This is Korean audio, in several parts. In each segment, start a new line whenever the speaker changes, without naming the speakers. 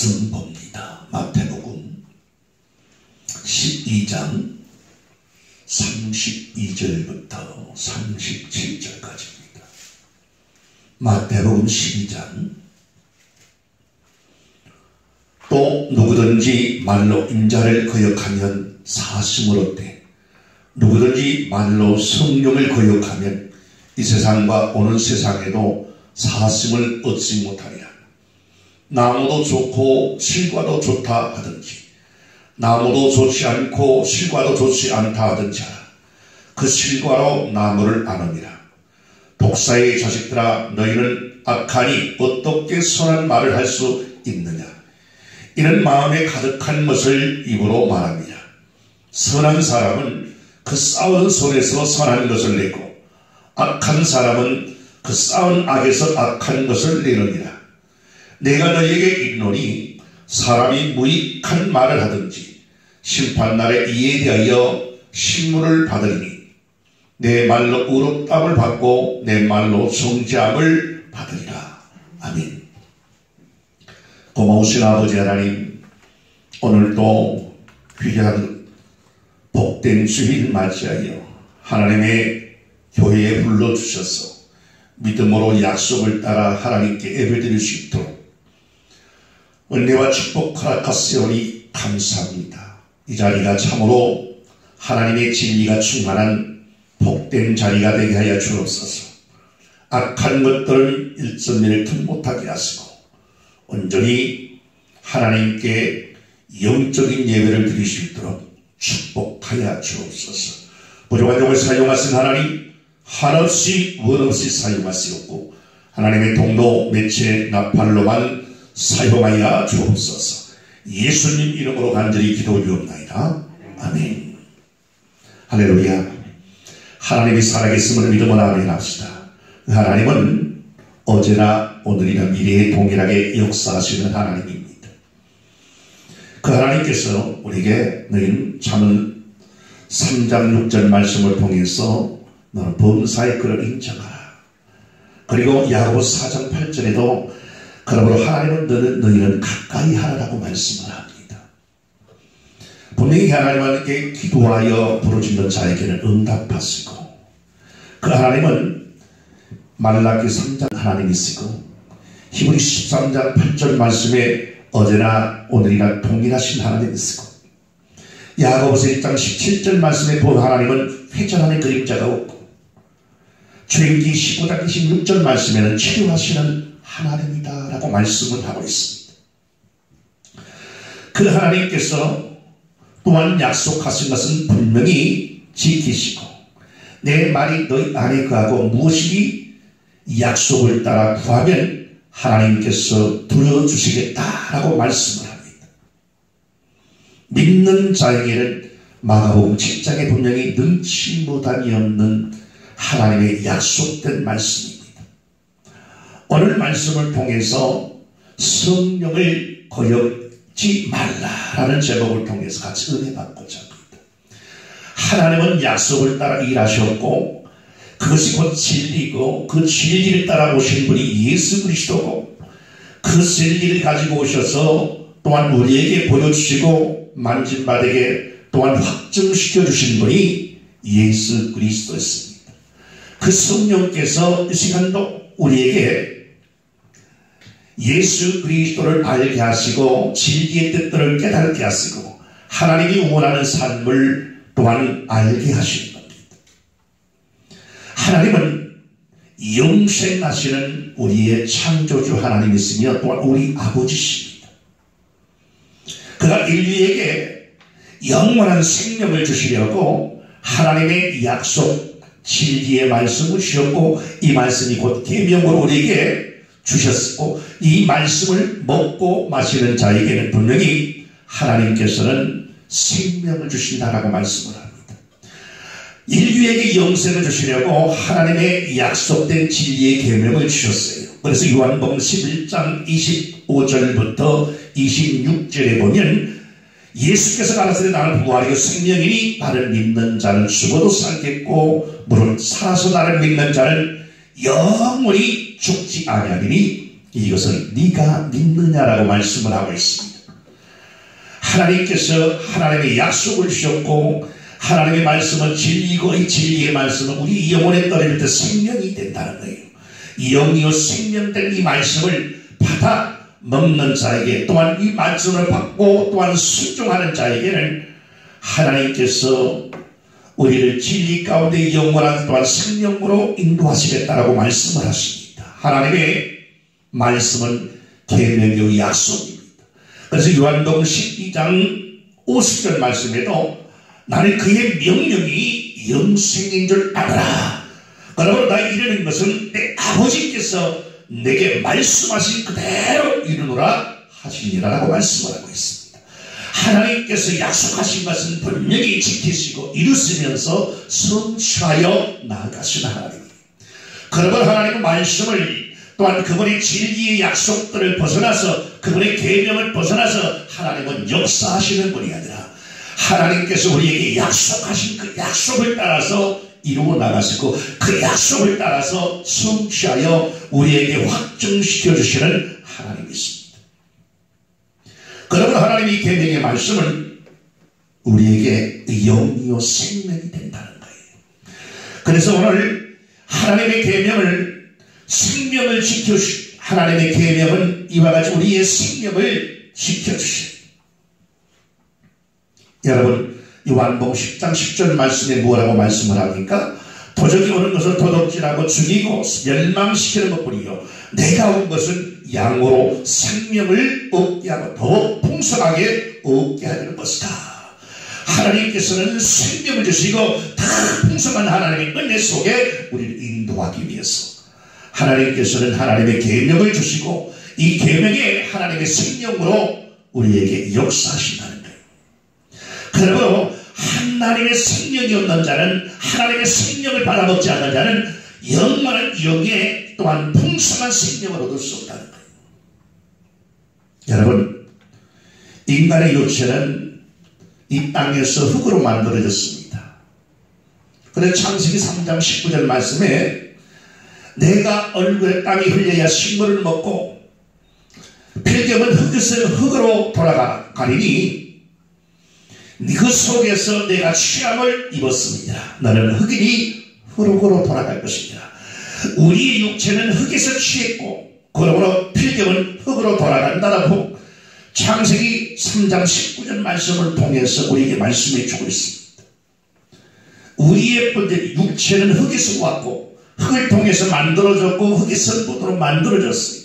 말씀 봅니다. 마태복음 12장 32절부터 37절까지입니다. 마태복음 12장. 또 누구든지 말로 인자를 거역하면 사심을 얻되 누구든지 말로 성령을 거역하면 이 세상과 오는 세상에도 사심을 얻지 못하리라. 나무도 좋고 실과도 좋다 하든지 나무도 좋지 않고 실과도 좋지 않다 하든지 그 실과로 나무를 아느니라. 독사의 자식들아, 너희는 악하니 어떻게 선한 말을 할 수 있느냐. 이는 마음에 가득한 것을 입으로 말합니다. 선한 사람은 그 쌓은 손에서 선한 것을 내고 악한 사람은 그 쌓은 악에서 악한 것을 내느니라. 내가 너희에게 이르노니 사람이 무익한 말을 하든지 심판날에 이에 대하여 신문을 받으리니 내 말로 의롭다함을 받고 내 말로 정죄함을 받으리라. 아멘. 고마우신 아버지 하나님, 오늘도 귀한 복된 주일 맞이하여 하나님의 교회에 불러주셔서 믿음으로 약속을 따라 하나님께 예배드릴 수 있도록 은혜와 축복 허락하시오니 감사합니다. 이 자리가 참으로 하나님의 진리가 충만한 복된 자리가 되게 하여 주옵소서. 악한 것들을 일점일을 못하게 하시고 온전히 하나님께 영적인 예배를 드릴 수 있도록 축복하여 주옵소서. 부족한 종을 사용하신 하나님, 한없이 원없이 사용하시옵고 하나님의 통로 매체 나팔로만 사용하여 주옵소서. 예수님 이름으로 간절히 기도드리옵나이다. 아멘. 할렐루야. 하나님이 살아계심을 믿음으로 아멘합시다. 하나님은 어제나 오늘이나 미래에 동일하게 역사하시는 하나님입니다. 그 하나님께서 우리에게 너희는 잠언 3장 6절 말씀을 통해서 너는 범사의 그를 인정하라. 그리고 야고보 4장 8절에도 그러므로 하나님은 너희는 가까이 하라라고 말씀을 합니다. 분명히 하나님께 기도하여 부르짖는 자에게는 응답하시고 그 하나님은 말라기 3장 하나님이시고 히브리 13장 8절 말씀에 어제나 오늘이나 동일하신 하나님이시고 야고보서 1장 17절 말씀에 본 하나님은 회전하는 그림자가 없고 주행기 15장 26절 말씀에는 치료하시는 하나님이다 라고 말씀을 하고 있습니다. 그 하나님께서 또한 약속하신 것은 분명히 지키시고 내 말이 너희 안에 거하고 무엇이니 약속을 따라 구하면 하나님께서 들어주시겠다라고 말씀을 합니다. 믿는 자에게는 마가복음 7장에 분명히 능치 못함이 없는 하나님의 약속된 말씀입니다. 오늘 말씀을 통해서 성령을 거역지 말라라는 제목을 통해서 같이 은혜 받고자 합니다. 하나님은 약속을 따라 일하셨고 그것이 곧 진리고 그 진리를 따라 오신 분이 예수 그리스도고 그 진리를 가지고 오셔서 또한 우리에게 보여주시고 만진 바에게 또한 확증시켜 주신 분이 예수 그리스도였습니다. 그 성령께서 이 시간도 우리에게 예수 그리스도를 알게 하시고 진리의 뜻들을 깨닫게 하시고 하나님이 원하는 삶을 또한 알게 하십니다. 하나님은 영생하시는 우리의 창조주 하나님이시며 또한 우리 아버지십니다. 그가 인류에게 영원한 생명을 주시려고 하나님의 약속 진리의 말씀을 주셨고 이 말씀이 곧 계명으로 우리에게 주셨고 이 말씀을 먹고 마시는 자에게는 분명히 하나님께서는 생명을 주신다라고 말씀을 합니다. 인류에게 영생을 주시려고 하나님의 약속된 진리의 계명을 주셨어요. 그래서 요한복음 11장 25절부터 26절에 보면 예수께서 가라사대 나는 부활이요 생명이니 나를 믿는 자는 죽어도 살겠고 무릇 살아서 나를 믿는 자는 영원히 죽지 아니하리니 이것을 네가 믿느냐라고 말씀을 하고 있습니다. 하나님께서 하나님의 약속을 주셨고 하나님의 말씀은 진리고 이 진리의 말씀은 우리 영혼에 떨어질 때 생명이 된다는 거예요. 영이요 생명된 이 말씀을 받아 먹는 자에게 또한 이 말씀을 받고 또한 순종하는 자에게는 하나님께서 우리를 진리 가운데 영원한 또한 생명으로 인도하시겠다라고 말씀을 하십니다. 하나님의 말씀은 계명이요 약속입니다. 그래서 요한복음 12장 50절 말씀에도 나는 그의 명령이 영생인 줄 알아라. 그러므로 나 이르는 것은 내 아버지께서 내게 말씀하신 그대로 이루노라 하시니라라고 말씀을 하고 있습니다. 하나님께서 약속하신 것은 분명히 지키시고 이루시면서 성취하여 나아가시는 하나님입니다. 그러므로 하나님의 말씀을 또한 그분의 진리의 약속들을 벗어나서 그분의 계명을 벗어나서 하나님은 역사하시는 분이 아니라 하나님께서 우리에게 약속하신 그 약속을 따라서 이루어 나가시고 그 약속을 따라서 성취하여 우리에게 확증시켜 주시는 하나님이십니다. 그러므로 하나님의 계명의 말씀은 우리에게 영이요 생명이 된다는 거예요. 그래서 오늘 하나님의 계명을 생명을 지켜주시 하나님의 계명은 이와 같이 우리의 생명을 지켜주시. 여러분 요한복음 10장 10절 말씀에 뭐라고 말씀을 합니까? 도적이 오는 것을 도둑질하고 죽이고 멸망시키는 것뿐이요 내가 온 것은 양으로 생명을 얻게 하고 더 풍성하게 얻게 하는 것이다. 하나님께서는 생명을 주시고 더 풍성한 하나님의 은혜 속에 우리를 인도하기 위해서 하나님께서는 하나님의 계명을 주시고 이 계명에 하나님의 생명으로 우리에게 역사하신다는 거예요. 그러므로 하나님의 생명이 없는 자는 하나님의 생명을 받아먹지 않는 자는 영원한 영에 또한 풍성한 생명을 얻을 수 없다는 거예요. 여러분 인간의 육체는 이 땅에서 흙으로 만들어졌습니다. 그런데 창세기 3장 19절 말씀에 내가 얼굴에 땀이 흘려야 식물을 먹고 필경은 흙으로 돌아가리니 그 속에서 내가 취함을 입었습니다. 너는 흙이니 흙으로 돌아갈 것입니다. 우리의 육체는 흙에서 취했고 그러므로 필경은 흙으로 돌아간다라고 창세기 3장 19절 말씀을 통해서 우리에게 말씀해 주고 있습니다. 우리의 육체는 흙에서 왔고 흙을 통해서 만들어졌고 흙의 성분으로 만들어졌어요.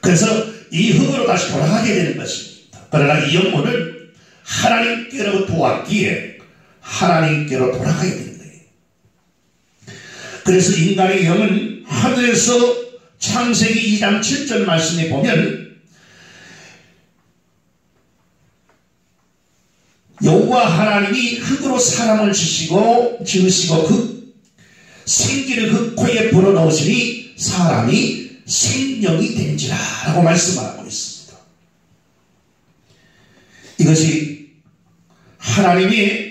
그래서 이 흙으로 다시 돌아가게 되는 것입니다. 그러나 이 영혼은 하나님께로부터 왔기에 하나님께로 돌아가야 되는 거예요. 그래서 인간의 영은 하늘에서 창세기 2장 7절 말씀에 보면 여호와 하나님이 흙으로 사람을 지으시고 생기를 흙 코에 불어넣으시니 사람이 생명이 된지라 라고 말씀하고 있습니다. 이것이 하나님의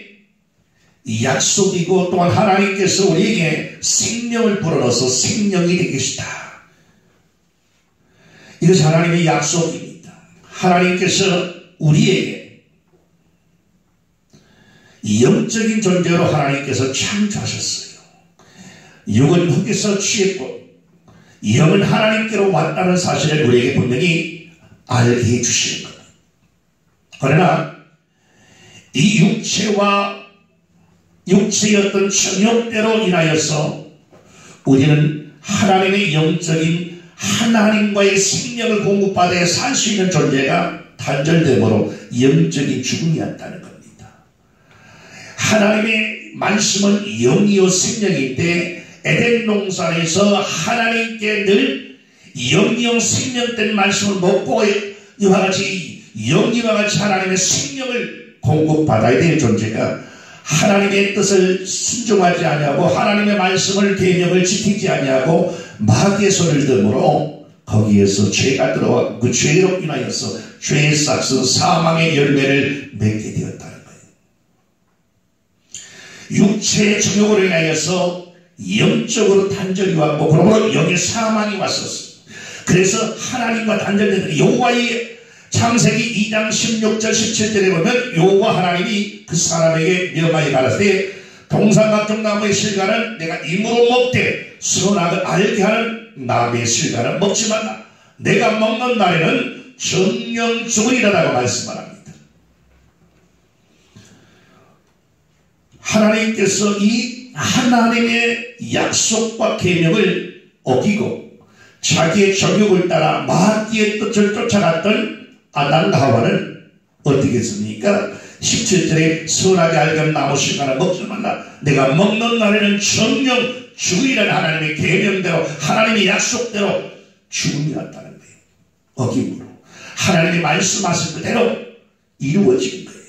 약속이고 또한 하나님께서 우리에게 생명을 불어넣어서 생명이 된 것이다. 이것이 하나님의 약속입니다. 하나님께서 우리에게 영적인 존재로 하나님께서 창조하셨어요. 육은 흙에서 취했고 영은 하나님께로 왔다는 사실을 우리에게 분명히 알게 해주시는 것. 그러나 이 육체의 어떤 정욕대로 인하여서 우리는 하나님의 영적인 하나님과의 생명을 공급받아 살 수 있는 존재가 단절되므로 영적인 죽음이 왔다는 겁니다. 하나님의 말씀은 영이요 생명인데 에덴 동산에서 하나님께 늘 영이요 생명된 말씀을 먹고 이와 같이 영이와 같이 하나님의 생명을 공급받아야 될 존재가 하나님의 뜻을 순종하지 아니하고 하나님의 말씀을 계명을 지키지 아니하고 마귀의 소리를 들므로 거기에서 죄가 들어와 그 죄로 인하여서 죄의 싹은 사망의 열매를 맺게 되었다는 거예요. 육체의 정욕으로 인하여서 영적으로 단절이 왔고 그러므로 영의 사망이 왔었어요. 그래서 하나님과 단절되는 여호와의 창세기 2장 16절 17절에 보면 여호와 하나님이 그 사람에게 명하여 가라사대 동상각종 나무의 실과는 내가 임으로 먹되 선악을 알게 하는 나무의 실과는 먹지 말라. 내가 먹는 날에는 정령 죽으리라고 말씀합니다. 하나님께서 이 하나님의 약속과 계명을 어기고 자기의 정욕을 따라 마귀의 뜻을 쫓아갔던 아담과 하와는 어떻게 했습니까? 17절에 선하게 알게 나무 실과는 먹지 말라. 내가 먹는 날에는 정령 죽으리라는 하나님의 계명대로 하나님의 약속대로 죽음이 왔다는 거예요. 어김으로 하나님이 말씀하신 그대로 이루어진 거예요.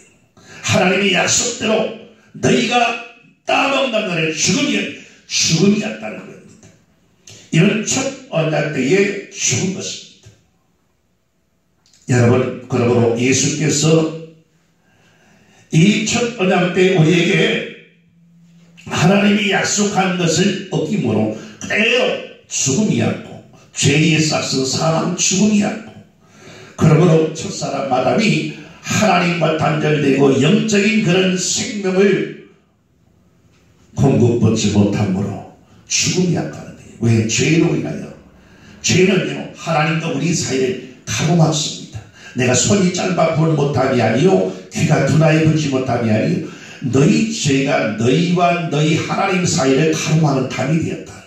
하나님의 약속대로 너희가 따먹는 날에 죽음이 왔다는 겁니다. 이런 첫 언약 때에 죽은 것입니다. 여러분, 그러므로 예수께서 이 첫 언약 때 우리에게 하나님이 약속한 것을 어김으로 그대로 죽음이었고 죄의 싹은 사망 죽음이었고, 그러므로 첫사람 아담이 하나님과 단절되고 영적인 그런 생명을 공급받지 못함으로 죽음이었다는 거예요. 왜? 죄로 인하여. 죄는요 하나님과 우리 사이를 가로막습니다. 내가 손이 짧아 볼 못함이 아니요 귀가 둔하여 보지 못함이 아니요 너희 죄가 너희와 너희 하나님 사이를 가로막은 담이 되었다는 거예요.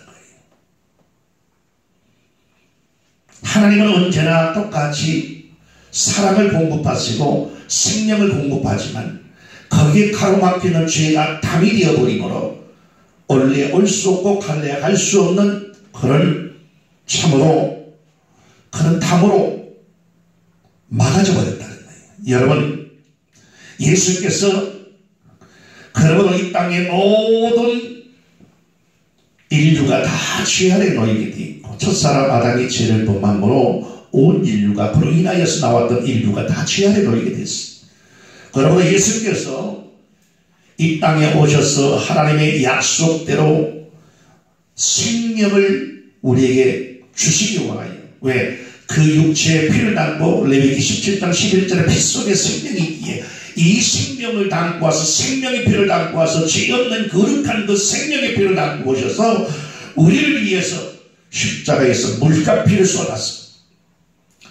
하나님은 언제나 똑같이 사랑을 공급하시고 생명을 공급하지만 거기에 가로막히는 죄가 담이 되어버리므로 원래 올 수 없고 갈래 갈 수 없는 그런 참으로 그런 담으로 막아져 버렸다는 거예요. 여러분, 예수께서 그러므로 이 땅의 모든 인류가 다 죄 아래 놓이게 되어 있고 첫사람 아담이 죄를 범함으로 온 인류가 그로 인하여서 나왔던 인류가 다 죄 아래 놓이게 됐습니다. 그러므로 예수께서 이 땅에 오셔서 하나님의 약속대로 생명을 우리에게 주시기 원하여. 왜? 그 육체의 피를 담고 레위기 17장 11절에 피 속에 생명이 있기에 이 생명을 담고 와서 생명의 피를 담고 와서 죄 없는 거룩한 그 생명의 피를 담고 오셔서 우리를 위해서 십자가에서 물과 피를 쏟아서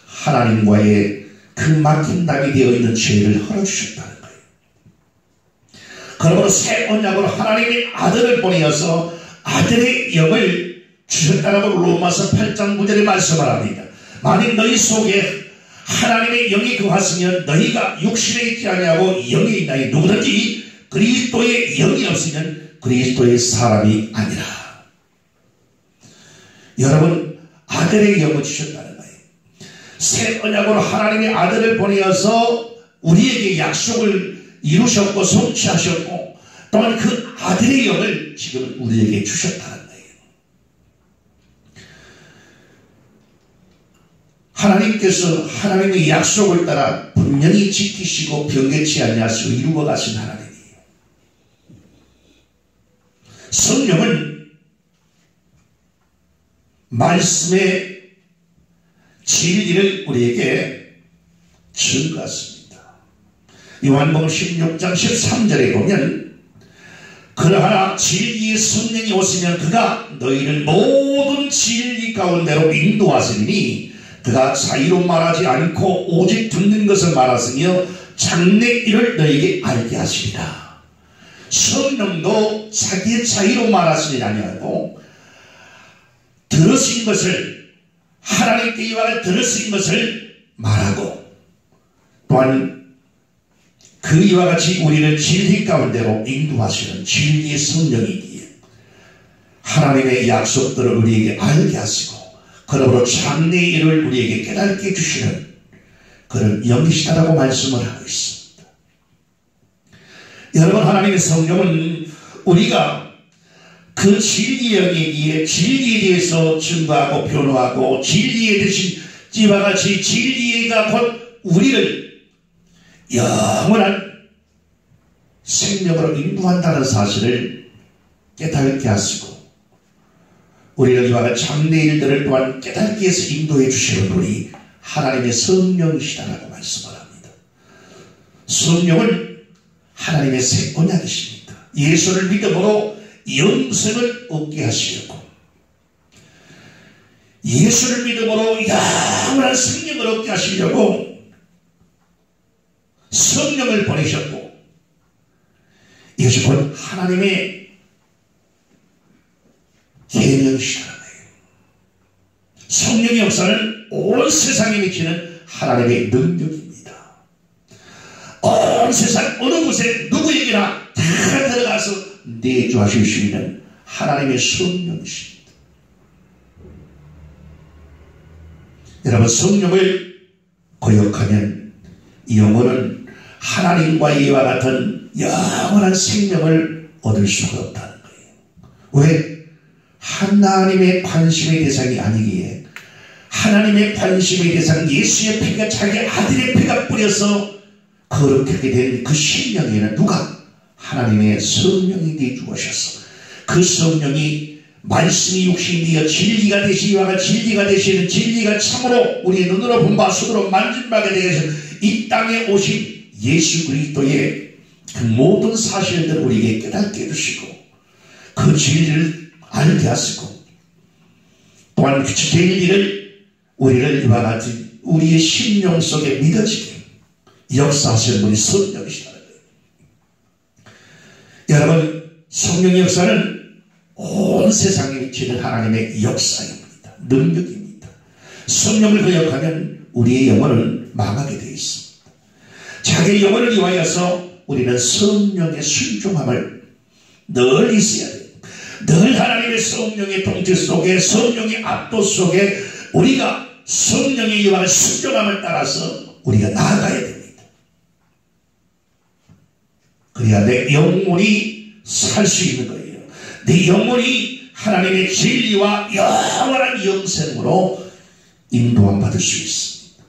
하나님과의 그 막힌 담이 되어 있는 죄를 헐어주셨다는 거예요. 그러므로 새 언약으로 하나님의 아들을 보내어서 아들의 영을 주셨다라고 로마서 8장 9절에 말씀을 합니다. 만일 너희 속에 하나님의 영이 거하시면 너희가 육신에 있지 아니하고 영에 있나니 누구든지 그리스도의 영이 없으면 그리스도의 사람이 아니라. 여러분, 아들의 영을 주셨다는 거예요. 새 언약으로 하나님의 아들을 보내어서 우리에게 약속을 이루셨고 성취하셨고 또한 그 아들의 영을 지금 우리에게 주셨다는 거예요. 하나님께서 하나님의 약속을 따라 분명히 지키시고 변개치 아니하시고 이루어 가신 하나님이에요. 성령은 말씀의 진리를 우리에게 증거했습니다. 요한복음 16장 13절에 보면 그러하나 진리의 성령이 오시면 그가 너희를 모든 진리 가운데로 인도하시니 그가 자의로 말하지 않고 오직 듣는 것을 말하시며 장래 일을 너희에게 알게 하시리라. 성령도 자기의 자의로 말하시지 아니하고 들으신 것을 하나님께 이와 들으신 것을 말하고 또한 그 이와 같이 우리를 진리 가운데로 인도하시는 진리의 성령이기에 하나님의 약속들을 우리에게 알게 하시고 그러므로 장래의 일을 우리에게 깨닫게 해주시는 그런 영이시다라고 말씀을 하고 있습니다. 여러분, 하나님의 성령은 우리가 그 진리의 영이기에 진리에 대해서 증거하고 변호하고 진리에 대신 이와 같이 진리가 곧 우리를 영원한 생명으로 인도한다는 사실을 깨닫게 하시고 우리를 이와 같이 장래 일들을 또한 깨닫게 해서 인도해 주시는 분이 하나님의 성령이시다라고 말씀을 합니다. 성령은 하나님의 새 언약이십니다. 예수를 믿음으로 영생을 얻게 하시려고, 예수를 믿음으로 영원한 생명을 얻게 하시려고 성령을 보내셨고, 이것이 곧 하나님의 계명이시라는 거예요. 성령의 역사는 온 세상에 미치는 하나님의 능력입니다. 온 세상 어느 곳에 누구에게나 다 들어가서 내주하실 수 있는 하나님의 성령이십니다. 여러분, 성령을 거역하면 영혼은 하나님과 이와 같은 영원한 생명을 얻을 수가 없다는 거예요. 왜? 하나님의 관심의 대상이 아니기에, 하나님의 관심의 대상 예수의 피가, 자기 아들의 피가 뿌려서 거룩하게 된 그 심령에는 누가? 하나님의 성령이 내주어셔서 그 성령이 말씀이 육신이 되어 진리가 되시기와 진리가 되시는, 진리가 참으로 우리의 눈으로 본 바 손으로 만진 바가 되게 하신 이 땅에 오신 예수 그리스도의 그 모든 사실들을 우리에게 깨닫게 해주시고, 그 진리를 알게 하시고, 또한 그 진리를 우리를 이와 같이 우리의 심령 속에 믿어지게 역사하시는 분이 성령이시라는 거예요. 여러분, 성령의 역사는 온 세상에 미치는 하나님의 역사입니다. 능력입니다. 성령을 거역하면 우리의 영혼은 망하게 되어 있습니다. 자기의 영혼을 위하여서 우리는 성령의 순종함을 늘 있어야 돼요. 늘 하나님의 성령의 통치 속에, 성령의 압도 속에 우리가 성령의 이와 순종함을 따라서 우리가 나아가야 됩니다. 그래야 내 영혼이 살 수 있는 거예요. 내 영혼이 하나님의 진리와 영원한 영생으로 인도함 받을 수 있습니다.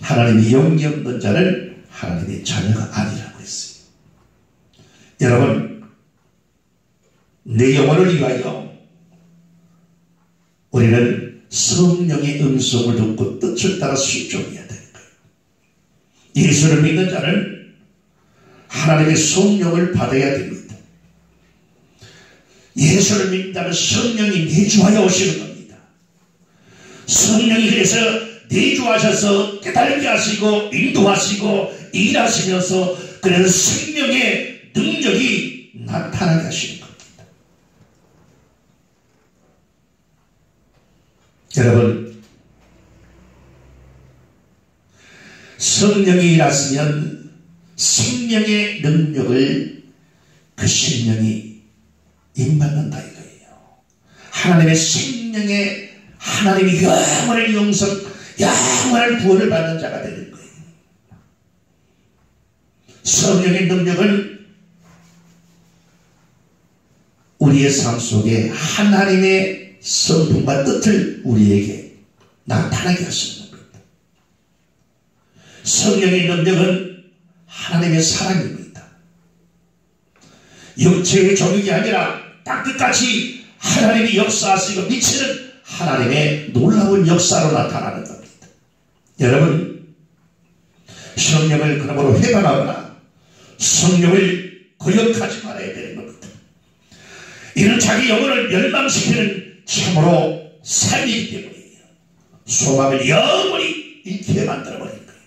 하나님의 영이 없는 자는 하나님의 자녀가 아니라고 했어요. 여러분, 내 영혼을 위하여 우리는 성령의 음성을 듣고 뜻을 따라 순종해야 되는 거예요. 예수를 믿는 자는 하나님의 성령을 받아야 됩니다. 예수를 믿는다는 성령이 내주하여 오시는 겁니다. 성령이 그래서 내주하셔서 깨닫게 하시고 인도하시고 일하시면서 그래서 생명의 능력이 나타나게 하시는 겁니다. 여러분, 성령이 일하시면 생명의 능력을 그 생명이 임받는다 이거예요. 하나님의 생명의, 하나님의 영원한 영성, 영원한 구원을 받는 자가 되는 거예요. 성령의 능력은 우리의 삶 속에 하나님의 성품과 뜻을 우리에게 나타나게 하시는 겁니다. 성령의 능력은 하나님의 사랑입니다. 육체의 정욕이 아니라 땅끝까지 하나님이 역사하시고 미치는 하나님의 놀라운 역사로 나타나는 겁니다. 여러분, 성령을 그러므로 회방하거나 성령을 거역하지 말아야 되는 겁니다. 이는 자기 영혼을 멸망시키는 참으로 삶이기 때문이에요. 소망을 영원히 잃게 만들어버린 거예요.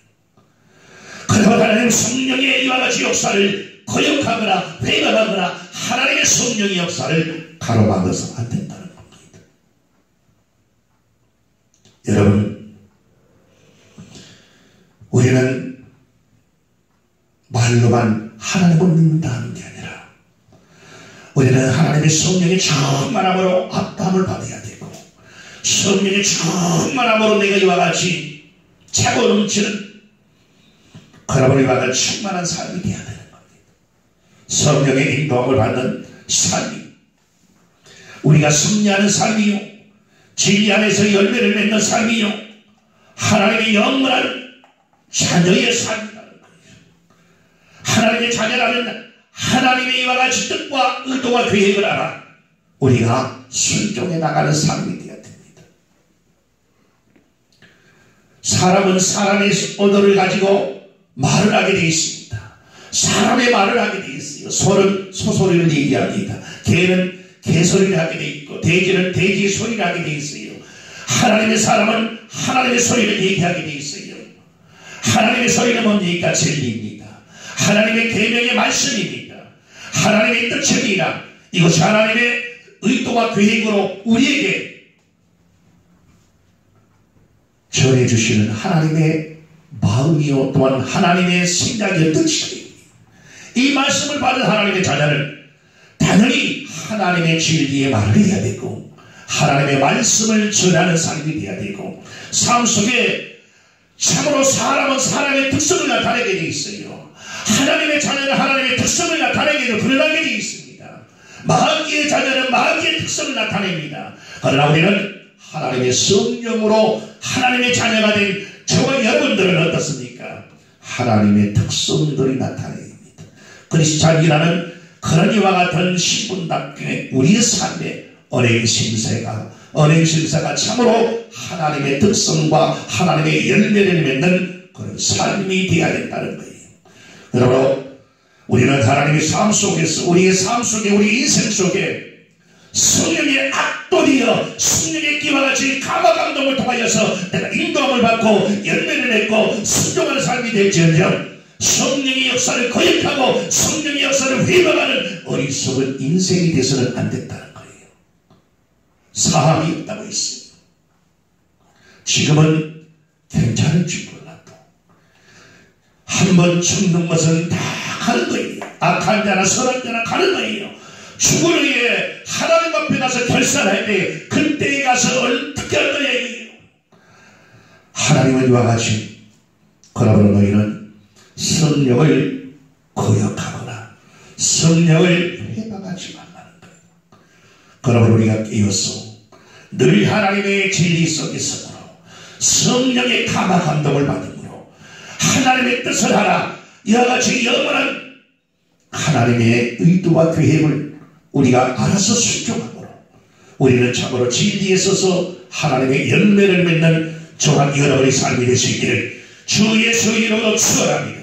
그러나 하나님 성령의 이와 같이 역사를 거역하거나 회방하거나 하나님의 성령의 역사를 가로막아서 안 된다는 겁니다. 여러분, 우리는 말로만 하나님을 믿는다는 게 아니라 우리는 하나님의 성령의 충만함으로 압담을 받아야 되고, 성령의 충만함으로 내가 이와 같이 차고 넘치는 그러므로 이와 같이 충만한 삶이 되어야 되는 겁니다. 성령의 인도함을 받는 삶이, 우리가 승리하는 삶이요, 진리 안에서 열매를 맺는 삶이요, 하나님의 영원한 자녀의 삶이라는 거예요. 하나님의 자녀라면 하나님의 이와 같이 뜻과 의도와 계획을 알아 우리가 순종해 나가는 삶이 되어야 됩니다. 사람은 사람의 언어를 가지고 말을 하게 되어 있습니다. 사람의 말을 하게 되어 있어요. 소는 소소리를 얘기합니다. 개는 개소리를 하게 되어 있고 돼지는 돼지 소리를 하게 되어 있어요. 하나님의 사람은 하나님의 소리를 얘기하게 되어 있어요. 하나님의 소리는 뭡니까? 진리입니다. 하나님의 계명의 말씀입니다. 하나님의 뜻입니다. 이것이 하나님의 의도와 계획으로 우리에게 전해주시는 하나님의 마음이요 또한 하나님의 생각이요 뜻입니다. 이 말씀을 받은 하나님의 자녀는 당연히 하나님의 진리의 말을 해야 되고 하나님의 말씀을 전하는 삶이 되어야 되고 삶 속에 참으로 사람은 사람의 특성을 나타내게 되어 있어요. 하나님의 자녀는 하나님의 특성을 나타내게 되고 드러나게 되어 있습니다. 마귀의 자녀는 마귀의 특성을 나타냅니다. 그러나 우리는 하나님의 성령으로 하나님의 자녀가 된 저와 여러분들은 어떻습니까? 하나님의 특성들이 나타냅니다. 크리스찬이라는 그런 이와 같은 신분답게 우리의 삶에 언행심사가 참으로 하나님의 특성과 하나님의 열매를 맺는 그런 삶이 되어야 된다는 거예요. 여러분, 우리는 하나님의 삶 속에서 우리의 삶 속에 우리 인생 속에 성령의 압도되어 성령의 기와 같이 감화감동을 통하여서 내가 인도함을 받고 열매를 맺고 순종하는 삶이 될지언정 성령의 역사를 거역하고 성령의 역사를 회방하는 어리석은 인생이 돼서는 안 된다는 거예요. 사함이 없다고 했어요. 지금은 괜찮을지 몰라도 한번 죽는 것은 다 가는 거예요. 악한 자나 선한 자나 가는 거예요. 죽을 위해 하나님 앞에 가서 결산할 때 그때에 가서 어떻게 할 거예요. 하나님은 이와 같이 그러므로 너희는 성령을 거역하거나 성령을 회방하지 말라는 거예요. 그러므로 우리가 깨어서 늘 하나님의 진리 속에서 성령의 감화 감동을 받음으로 하나님의 뜻을 하라 이와 같이 영원한 하나님의 의도와 계획을 우리가 알아서 순종함으로 우리는 참으로 진리에 서서 하나님의 열매를 맺는 저와 여러분의 삶이 될 수 있기를 주 예수 이름으로 축원합니다.